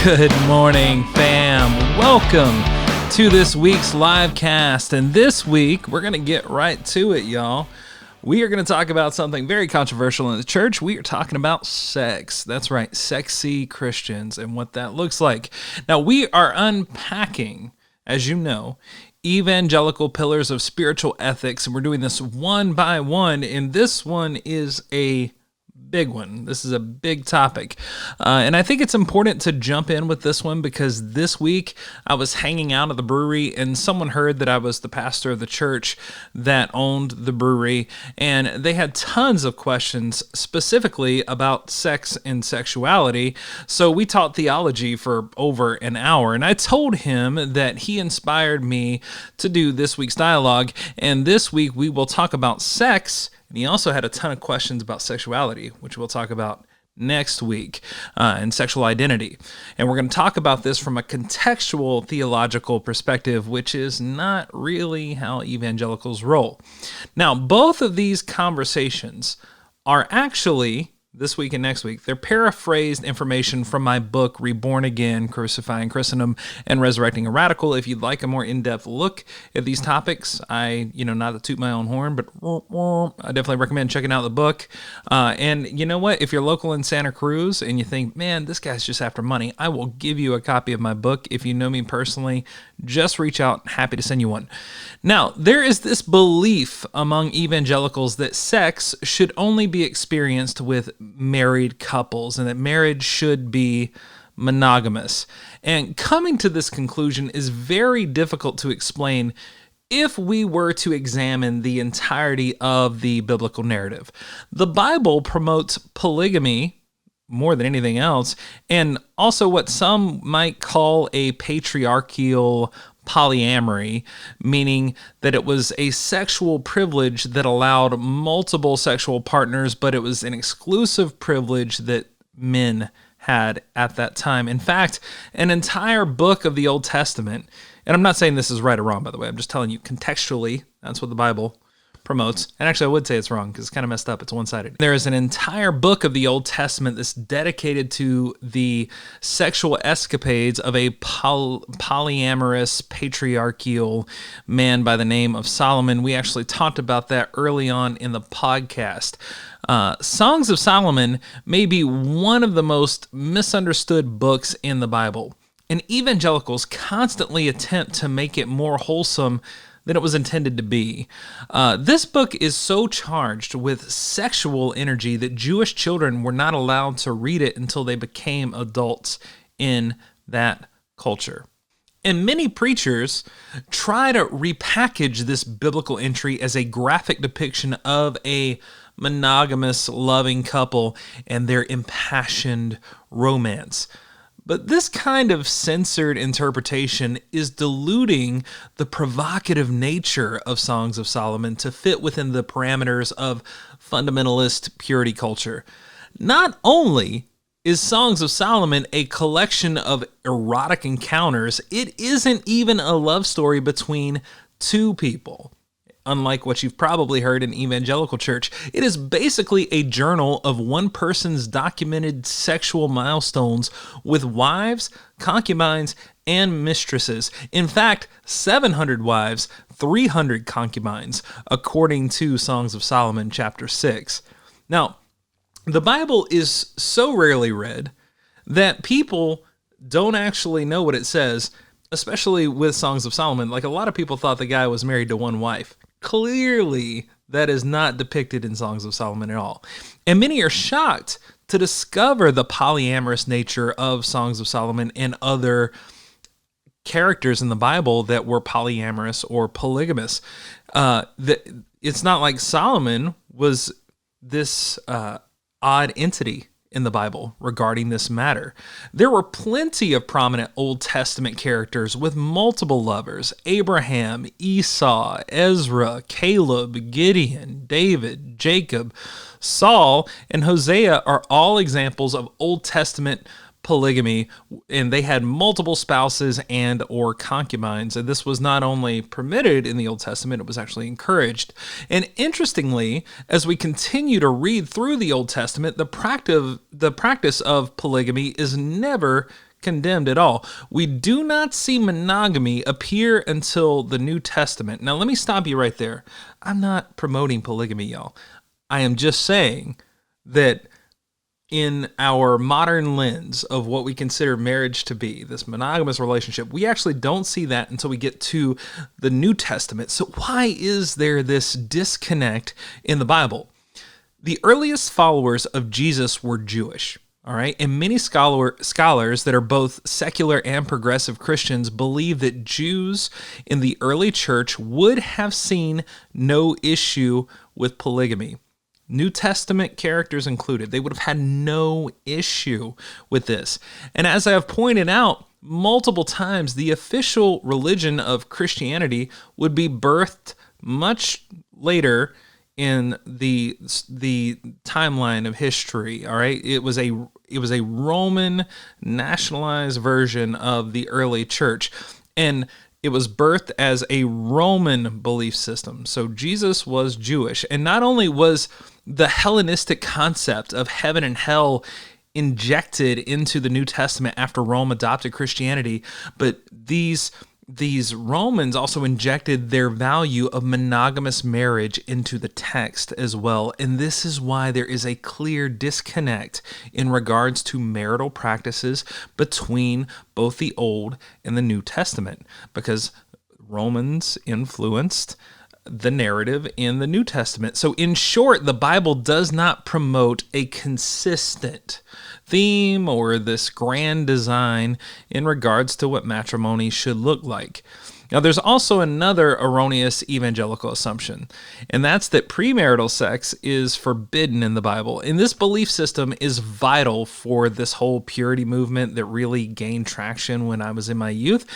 Good morning, fam. Welcome to this week's live cast. And this week, we're going to get right to it, y'all. We are going to talk about something very controversial in the church. We are talking about sex. That's right, sexy Christians and what that looks like. Now, we are unpacking, as you know, evangelical pillars of spiritual ethics, and we're doing this one by one, and this one is a big one. This is a big topic. And I think it's important to jump in with this one because this week I was hanging out at the brewery and someone heard that I was the pastor of the church that owned the brewery. And they had tons of questions specifically about sex and sexuality. So we taught theology for over an hour. And I told him that he inspired me to do this week's dialogue. And this week we will talk about sex. And he also had a ton of questions about sexuality, which we'll talk about next week, and sexual identity. And we're going to talk about this from a contextual theological perspective, which is not really how evangelicals roll. Now, both of these conversations are actually, this week and next week, they're paraphrased information from my book, Reborn Again, Crucifying Christendom and Resurrecting a Radical. If you'd like a more in-depth look at these topics, not to toot my own horn, but I definitely recommend checking out the book. And you know what? If you're local in Santa Cruz and you think, man, this guy's just after money, I will give you a copy of my book. If you know me personally, just reach out. Happy to send you one. Now, there is this belief among evangelicals that sex should only be experienced with married couples and that marriage should be monogamous. And coming to this conclusion is very difficult to explain if we were to examine the entirety of the biblical narrative. The Bible promotes polygamy more than anything else, and also what some might call a patriarchal polyamory, meaning that it was a sexual privilege that allowed multiple sexual partners, but it was an exclusive privilege that men had at that time. In fact, an entire book of the Old Testament, and I'm not saying this is right or wrong, by the way, I'm just telling you contextually, that's what the Bible promotes. And actually, I would say it's wrong because it's kind of messed up. It's one-sided. There is an entire book of the Old Testament that's dedicated to the sexual escapades of a polyamorous, patriarchal man by the name of Solomon. We actually talked about that early on in the podcast. Songs of Solomon may be one of the most misunderstood books in the Bible. And evangelicals constantly attempt to make it more wholesome than it was intended to be. This book is so charged with sexual energy that Jewish children were not allowed to read it until they became adults in that culture. And many preachers try to repackage this biblical entry as a graphic depiction of a monogamous, loving couple and their impassioned romance. But this kind of censored interpretation is diluting the provocative nature of Songs of Solomon to fit within the parameters of fundamentalist purity culture. Not only is Songs of Solomon a collection of erotic encounters, it isn't even a love story between two people. Unlike what you've probably heard in evangelical church, it is basically a journal of one person's documented sexual milestones with wives, concubines, and mistresses. In fact, 700 wives, 300 concubines, according to Songs of Solomon, chapter 6. Now, the Bible is so rarely read that people don't actually know what it says, especially with Songs of Solomon. Like, a lot of people thought the guy was married to one wife. Clearly, that is not depicted in Songs of Solomon at all. And many are shocked to discover the polyamorous nature of Songs of Solomon and other characters in the Bible that were polyamorous or polygamous. It's not like Solomon was this odd entity in the Bible regarding this matter. There were plenty of prominent Old Testament characters with multiple lovers: Abraham, Esau, Ezra, Caleb, Gideon, David, Jacob, Saul, and Hosea are all examples of Old Testament polygamy, and they had multiple spouses and or concubines. And this was not only permitted in the Old Testament, it was actually encouraged. And interestingly, as we continue to read through the Old Testament, the practice of polygamy is never condemned at all. We do not see monogamy appear until the New Testament. Now, let me stop you right there. I'm not promoting polygamy, y'all. I am just saying that in our modern lens of what we consider marriage to be, this monogamous relationship, we actually don't see that until we get to the New Testament. So why is there this disconnect in the Bible? The earliest followers of Jesus were Jewish. All right. And many scholars that are both secular and progressive Christians believe that Jews in the early church would have seen no issue with polygamy. New Testament characters included. They would have had no issue with this. And as I have pointed out multiple times, the official religion of Christianity would be birthed much later in the timeline of history. All right, it was a Roman nationalized version of the early church, and it was birthed as a Roman belief system. So Jesus was Jewish, and not only was the Hellenistic concept of heaven and hell injected into the New Testament after Rome adopted Christianity, but these Romans also injected their value of monogamous marriage into the text as well. And this is why there is a clear disconnect in regards to marital practices between both the Old and the New Testament, because Romans influenced the narrative in the New Testament. So in short, the Bible does not promote a consistent theme or this grand design in regards to what matrimony should look like. Now, there's also another erroneous evangelical assumption, and that's that premarital sex is forbidden in the Bible. And this belief system is vital for this whole purity movement that really gained traction when I was in my youth.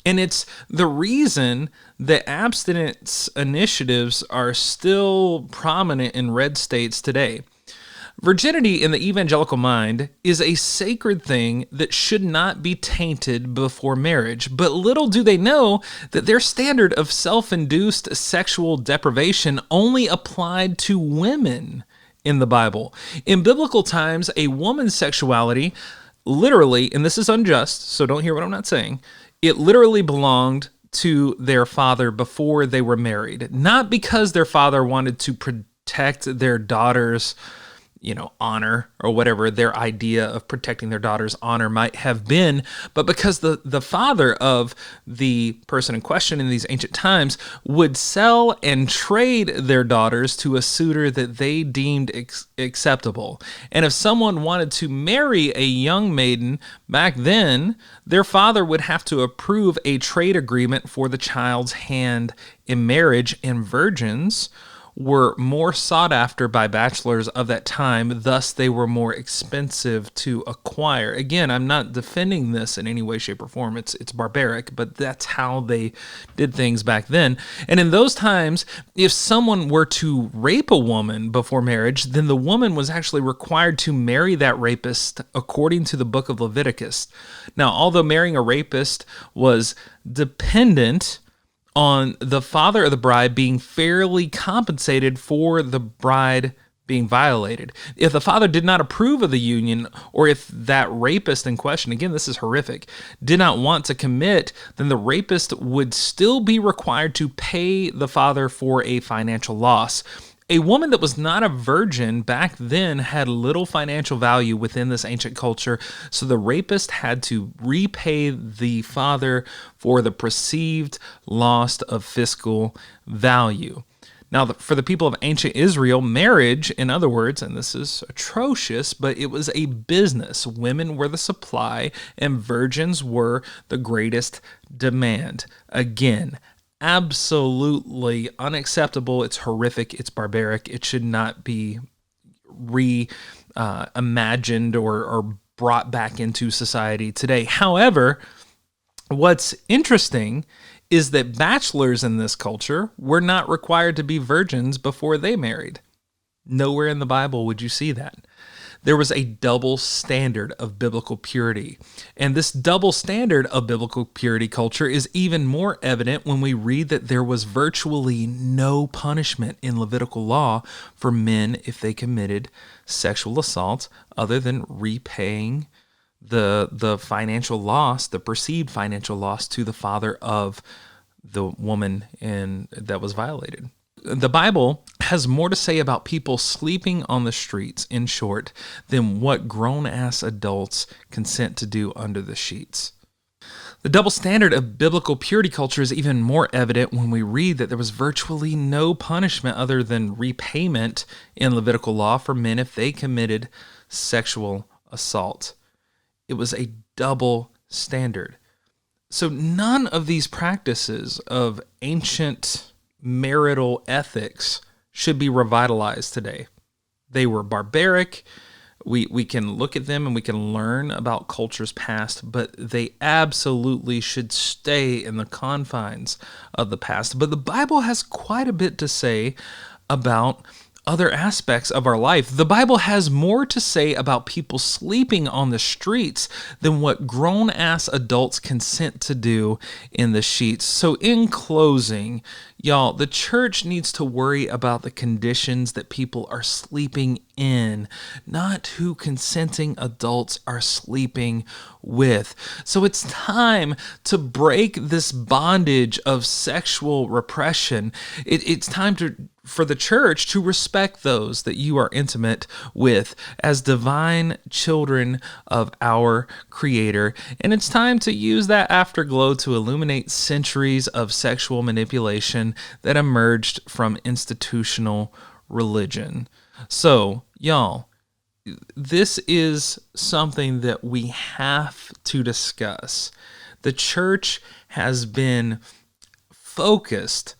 And it's the reason that abstinence initiatives are still prominent in red states today. Virginity in the evangelical mind is a sacred thing that should not be tainted before marriage, but little do they know that their standard of self-induced sexual deprivation only applied to women in the Bible. In biblical times, a woman's sexuality literally, and this is unjust, so don't hear what I'm not saying, it literally belonged to their father before they were married, not because their father wanted to protect their daughter's honor or whatever their idea of protecting their daughter's honor might have been, but because the father of the person in question in these ancient times would sell and trade their daughters to a suitor that they deemed acceptable. And if someone wanted to marry a young maiden back then, their father would have to approve a trade agreement for the child's hand in marriage, and virgins were more sought after by bachelors of that time, thus they were more expensive to acquire. Again, I'm not defending this in any way, shape, or form. It's barbaric, but that's how they did things back then. And in those times, if someone were to rape a woman before marriage, then the woman was actually required to marry that rapist according to the book of Leviticus. Now, although marrying a rapist was dependent on the father of the bride being fairly compensated for the bride being violated. If the father did not approve of the union, or if that rapist in question, again, this is horrific, did not want to commit, then the rapist would still be required to pay the father for a financial loss. A woman that was not a virgin back then had little financial value within this ancient culture, so the rapist had to repay the father for the perceived loss of fiscal value. Now, for the people of ancient Israel, marriage, in other words, and this is atrocious, but it was a business. Women were the supply, and virgins were the greatest demand. Again, absolutely unacceptable. It's horrific. It's barbaric. It should not be imagined or brought back into society today. However, what's interesting is that bachelors in this culture were not required to be virgins before they married. Nowhere in the Bible would you see that. There was a double standard of biblical purity. And this double standard of biblical purity culture is even more evident when we read that there was virtually no punishment in Levitical law for men if they committed sexual assault other than repaying the financial loss, the perceived financial loss to the father of the woman that was violated. The Bible has more to say about people sleeping on the streets, in short, than what grown-ass adults consent to do under the sheets. The double standard of biblical purity culture is even more evident when we read that there was virtually no punishment other than repayment in Levitical law for men if they committed sexual assault. It was a double standard. So none of these practices of ancient marital ethics should be revitalized today. They were barbaric. We can look at them and we can learn about cultures past, but they absolutely should stay in the confines of the past. But the Bible has quite a bit to say about other aspects of our life. The Bible has more to say about people sleeping on the streets than what grown-ass adults consent to do in the sheets. So in closing, y'all, the church needs to worry about the conditions that people are sleeping in, not who consenting adults are sleeping with. So it's time to break this bondage of sexual repression. It's time for the church to respect those that you are intimate with as divine children of our Creator. And it's time to use that afterglow to illuminate centuries of sexual manipulation that emerged from institutional religion. So, y'all, this is something that we have to discuss. The church has been focused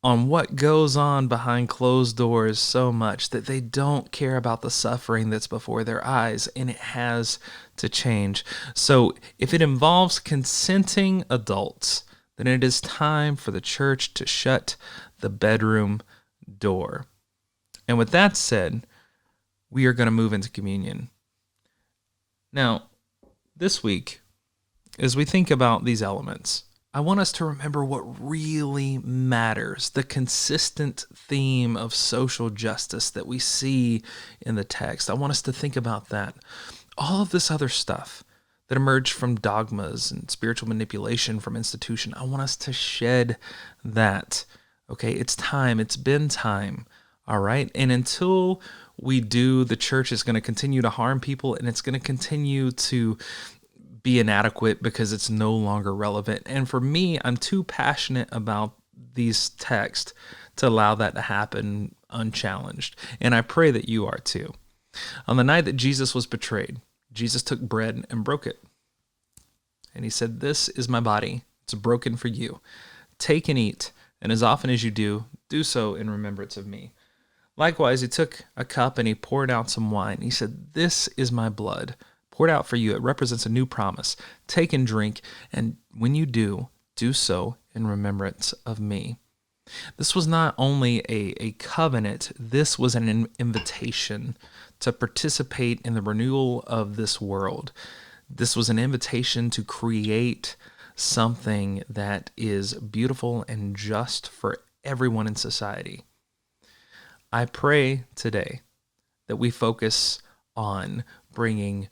on what goes on behind closed doors so much that they don't care about the suffering that's before their eyes, and it has to change. So if it involves consenting adults, then it is time for the church to shut the bedroom door. And with that said, we are going to move into communion. Now, this week, as we think about these elements, I want us to remember what really matters, the consistent theme of social justice that we see in the text. I want us to think about that. All of this other stuff that emerged from dogmas and spiritual manipulation from institution, I want us to shed that. Okay, it's time. It's been time. All right? And until we do, the church is going to continue to harm people, and it's going to continue to be inadequate because it's no longer relevant. And for me, I'm too passionate about these texts to allow that to happen unchallenged. And I pray that you are too. On the night that Jesus was betrayed, Jesus took bread and broke it. And he said, "This is my body. It's broken for you. Take and eat. And as often as you do so in remembrance of me." Likewise, he took a cup and he poured out some wine. He said, "This is my blood, poured out for you. It represents a new promise. Take and drink, and when you do so in remembrance of me." This was not only a covenant, this was an invitation to participate in the renewal of this world. This was an invitation to create something that is beautiful and just for everyone in society. I pray today that we focus on bringing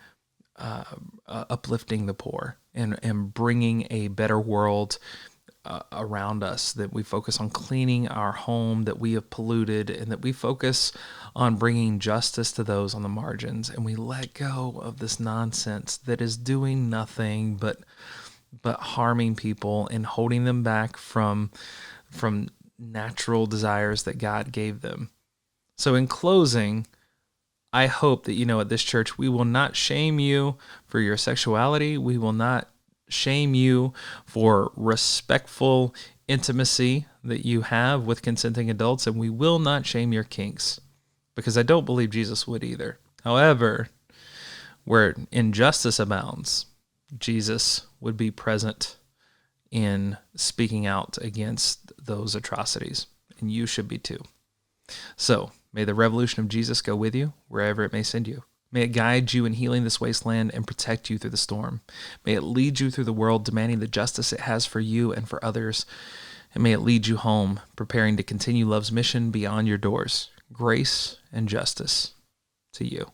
uplifting the poor and bringing a better world around us, that we focus on cleaning our home that we have polluted, and that we focus on bringing justice to those on the margins, and we let go of this nonsense that is doing nothing but harming people and holding them back from natural desires that God gave them. So in closing, I hope that at this church, we will not shame you for your sexuality. We will not shame you for respectful intimacy that you have with consenting adults, and we will not shame your kinks, because I don't believe Jesus would either. However, where injustice abounds, Jesus would be present in speaking out against those atrocities, and you should be too. So, may the revolution of Jesus go with you wherever it may send you. May it guide you in healing this wasteland and protect you through the storm. May it lead you through the world, demanding the justice it has for you and for others. And may it lead you home, preparing to continue love's mission beyond your doors. Grace and justice to you.